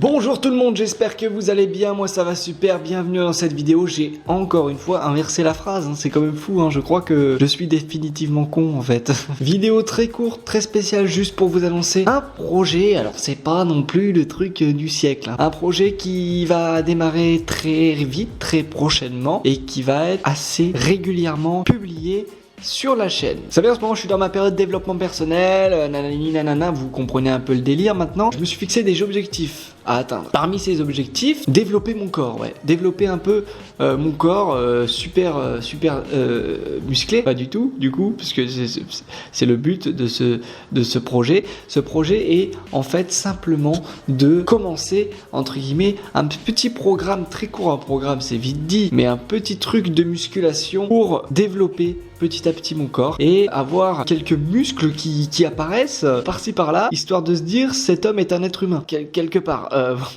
Bonjour tout le monde, j'espère que vous allez bien, moi ça va super, bienvenue dans cette vidéo. J'ai encore une fois inversé la phrase, c'est quand même fou, je crois que je suis définitivement con en fait. Vidéo très courte, très spéciale, juste pour vous annoncer un projet, alors c'est pas non plus le truc du siècle, un projet qui va démarrer très vite, très prochainement, et qui va être assez régulièrement publié sur la chaîne. Vous savez, en ce moment je suis dans ma période de développement personnel, nanani nanana, vous comprenez un peu le délire maintenant. Je me suis fixé des objectifs à atteindre. Parmi ces objectifs, développer mon corps, développer un peu mon corps super musclé, pas du tout du coup, puisque c'est le but de ce projet. Ce projet est en fait simplement de commencer entre guillemets un petit programme très court, un programme c'est vite dit, mais un petit truc de musculation pour développer petit à petit mon corps et avoir quelques muscles qui apparaissent par-ci par-là, histoire de se dire cet homme est un être humain quelque part.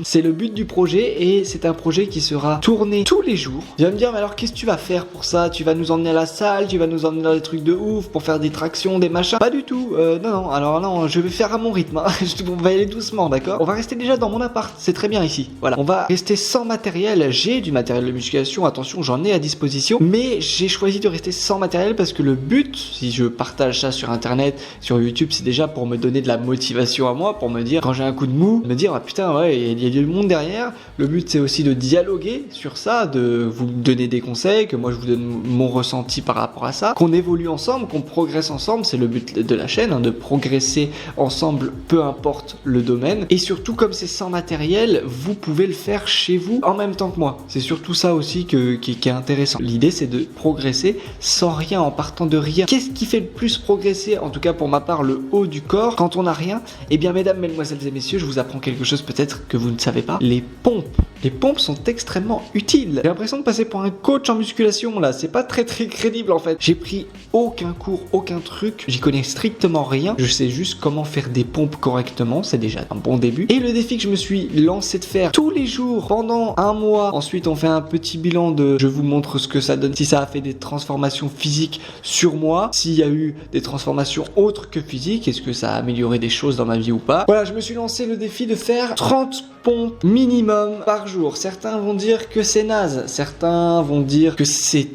C'est le but du projet et c'est un projet qui sera tourné tous les jours. Tu vas me dire, mais alors qu'est-ce que tu vas faire pour ça? Tu vas nous emmener à la salle, tu vas nous emmener dans des trucs de ouf pour faire des tractions, des machins? Pas du tout, non, alors non, je vais faire à mon rythme, on va y aller doucement, d'accord? On va rester déjà dans mon appart, c'est très bien ici, voilà. On va rester sans matériel, j'ai du matériel de musculation, attention, j'en ai à disposition, mais j'ai choisi de rester sans matériel parce que le but, si je partage ça sur internet, sur YouTube, c'est déjà pour me donner de la motivation à moi, pour me dire, quand j'ai un coup de mou, me dire, ah putain, ouais, il y a du monde derrière. Le but, c'est aussi de dialoguer sur ça, de vous donner des conseils, que moi je vous donne mon ressenti par rapport à ça, qu'on évolue ensemble, qu'on progresse ensemble, c'est le but de la chaîne, de progresser ensemble, peu importe le domaine. Et surtout, comme c'est sans matériel, vous pouvez le faire chez vous en même temps que moi. C'est surtout ça aussi qui est intéressant. L'idée, c'est de progresser sans rien, en partant de rien. Qu'est-ce qui fait le plus progresser, en tout cas pour ma part, le haut du corps, quand on n'a rien? Eh bien, mesdames, mesdemoiselles et messieurs, je vous apprends quelque chose peut-être que vous ne savez pas. Les pompes. Les pompes sont extrêmement utiles. J'ai l'impression de passer pour un coach en musculation là, c'est pas très crédible en fait. J'ai pris aucun cours, aucun truc, j'y connais strictement rien. Je sais juste comment faire des pompes correctement, c'est déjà un bon début. Et le défi que je me suis lancé de faire tous les jours pendant un mois. Ensuite, on fait un petit bilan de je vous montre ce que ça donne, si ça a fait des transformations physiques sur moi, s'il y a eu des transformations autres que physiques, est-ce que ça a amélioré des choses dans ma vie ou pas. Voilà, je me suis lancé le défi de faire 30 pompes minimum par jour. Certains vont dire que c'est naze, certains vont dire que c'est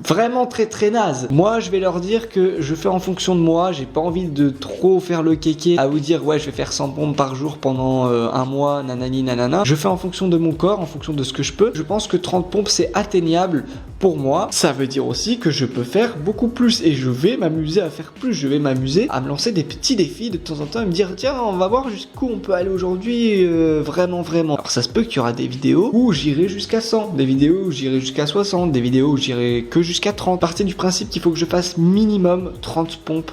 vraiment très naze. Moi je vais leur dire que je fais en fonction de moi, j'ai pas envie de trop faire le kéké à vous dire ouais je vais faire 100 pompes par jour pendant un mois, nanani nanana. Je fais en fonction de mon corps, en fonction de ce que je peux. Je pense que 30 pompes c'est atteignable pour moi. Ça veut dire aussi que je peux faire beaucoup plus et je vais m'amuser à faire plus, je vais m'amuser à me lancer des petits défis de temps en temps et me dire tiens on va voir jusqu'où on peut aller aujourd'hui vraiment. Alors ça se peut qu'il y aura des vidéos où j'irai jusqu'à 100, des vidéos où j'irai jusqu'à 60, des vidéos où j'irai que jusqu'à 30. Partez du principe qu'il faut que je fasse minimum 30 pompes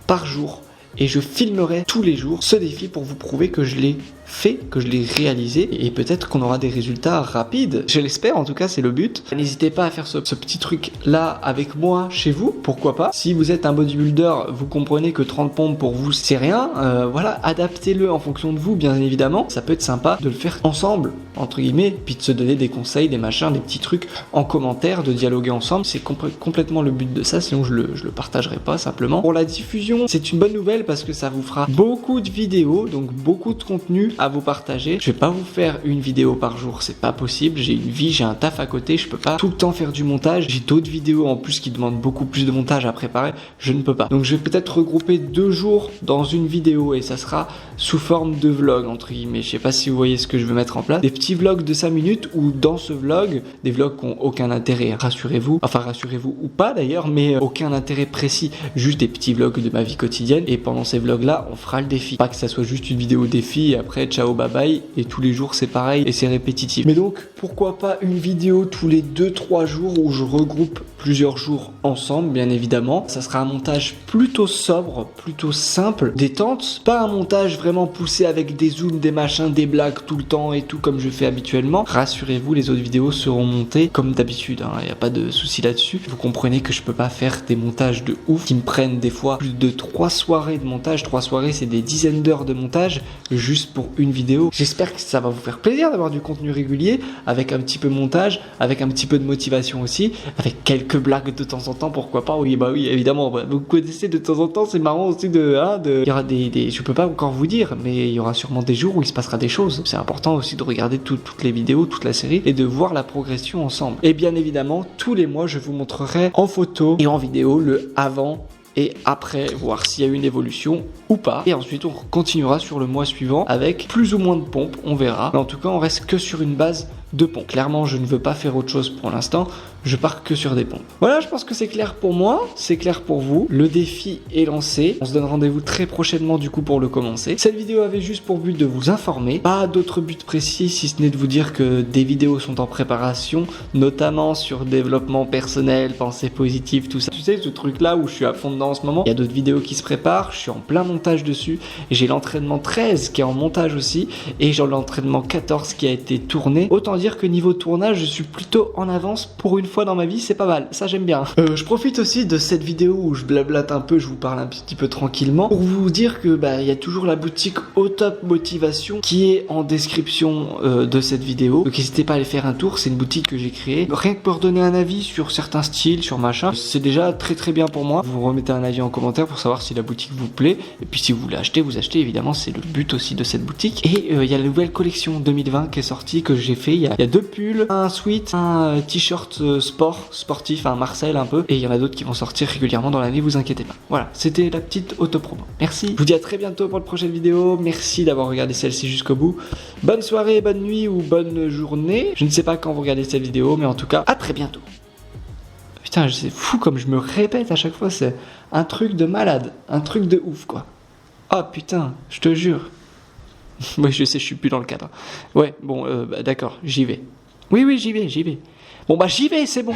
par jour et je filmerai tous les jours ce défi pour vous prouver que je l'ai fait, que je l'ai réalisé et peut-être qu'on aura des résultats rapides. Je l'espère, en tout cas c'est le but. N'hésitez pas à faire ce petit truc là avec moi chez vous, pourquoi pas. Si vous êtes un bodybuilder, vous comprenez que 30 pompes pour vous c'est rien, voilà, adaptez-le en fonction de vous bien évidemment. Ça peut être sympa de le faire ensemble entre guillemets, puis de se donner des conseils, des machins, des petits trucs en commentaire, de dialoguer ensemble. C'est complètement le but de ça, sinon je le partagerai pas simplement. Pour la diffusion, c'est une bonne nouvelle parce que ça vous fera beaucoup de vidéos, donc beaucoup de contenu à vous partager. Je vais pas vous faire une vidéo par jour, c'est pas possible. J'ai une vie, j'ai un taf à côté, je peux pas tout le temps faire du montage. J'ai d'autres vidéos en plus qui demandent beaucoup plus de montage à préparer, je ne peux pas. Donc je vais peut-être regrouper 2 jours dans une vidéo et ça sera sous forme de vlog entre guillemets. Je sais pas si vous voyez ce que je veux mettre en place. Des petits vlogs de 5 minutes où dans ce vlog, des vlogs qui ont aucun intérêt, rassurez-vous, enfin rassurez-vous ou pas d'ailleurs, mais aucun intérêt précis, juste des petits vlogs de ma vie quotidienne. Et pendant ces vlogs là, on fera le défi. Pas que ça soit juste une vidéo défi et après ciao bye bye et tous les jours c'est pareil et c'est répétitif. Mais donc pourquoi pas une vidéo tous les 2-3 jours où je regroupe plusieurs jours ensemble bien évidemment. Ça sera un montage plutôt sobre, plutôt simple, détente, pas un montage vraiment poussé avec des zooms, des machins, des blagues tout le temps et tout comme je fais habituellement. Rassurez-vous, les autres vidéos seront montées comme d'habitude, il n'y a pas de souci là-dessus. Vous comprenez que je peux pas faire des montages de ouf qui me prennent des fois plus de 3 soirées de montage. 3 soirées c'est des dizaines d'heures de montage juste pour une vidéo. J'espère que ça va vous faire plaisir d'avoir du contenu régulier, avec un petit peu de montage, avec un petit peu de motivation aussi, avec quelques blagues de temps en temps, pourquoi pas. Oui, bah oui, évidemment, vous connaissez de temps en temps, c'est marrant aussi il y aura je peux pas encore vous dire, mais il y aura sûrement des jours où il se passera des choses. C'est important aussi de regarder toutes les vidéos, toute la série, et de voir la progression ensemble. Et bien évidemment, tous les mois, je vous montrerai en photo et en vidéo le avant et après, voir s'il y a eu une évolution ou pas. Et ensuite, on continuera sur le mois suivant avec plus ou moins de pompes, on verra. Mais en tout cas, on reste que sur une base de pompes. Clairement, je ne veux pas faire autre chose pour l'instant. Je pars que sur des pompes. Voilà, je pense que c'est clair pour moi, c'est clair pour vous. Le défi est lancé. On se donne rendez-vous très prochainement du coup pour le commencer. Cette vidéo avait juste pour but de vous informer. Pas d'autres buts précis si ce n'est de vous dire que des vidéos sont en préparation, notamment sur développement personnel, pensée positive, tout ça. Tu sais, ce truc là où je suis à fond dedans en ce moment. Il y a d'autres vidéos qui se préparent, je suis en plein montage dessus. J'ai l'entraînement 13 qui est en montage aussi et j'ai l'entraînement 14 qui a été tourné. Autant dire que niveau tournage, je suis plutôt en avance pour une fois dans ma vie, c'est pas mal, ça j'aime bien. Je profite aussi de cette vidéo où je blablate un peu, je vous parle un petit peu tranquillement pour vous dire que il y a toujours la boutique Au Top Motivation qui est en description de cette vidéo. Donc n'hésitez pas à aller faire un tour, c'est une boutique que j'ai créée. Rien que pour donner un avis sur certains styles, sur machin, c'est déjà très bien pour moi. Vous remettez un avis en commentaire pour savoir si la boutique vous plaît. Et puis si vous voulez acheter, vous achetez évidemment, c'est le but aussi de cette boutique. Et il y a la nouvelle collection 2020 qui est sortie, que j'ai fait. Il y a 2 pulls, un sweat, un t-shirt sportif, un Marcel un peu, et il y en a d'autres qui vont sortir régulièrement dans l'année, vous inquiétez pas. Voilà, c'était la petite auto-promo. Merci, je vous dis à très bientôt pour la prochaine vidéo, merci d'avoir regardé celle-ci jusqu'au bout. Bonne soirée, bonne nuit ou bonne journée, je ne sais pas quand vous regardez cette vidéo, mais en tout cas, à très bientôt. Putain, c'est fou comme je me répète à chaque fois, c'est un truc de malade, un truc de ouf quoi. Oh putain, je te jure. Ouais, je sais, je suis plus dans le cadre. Ouais, bon, d'accord, j'y vais. Oui, j'y vais. Bon, j'y vais, c'est bon.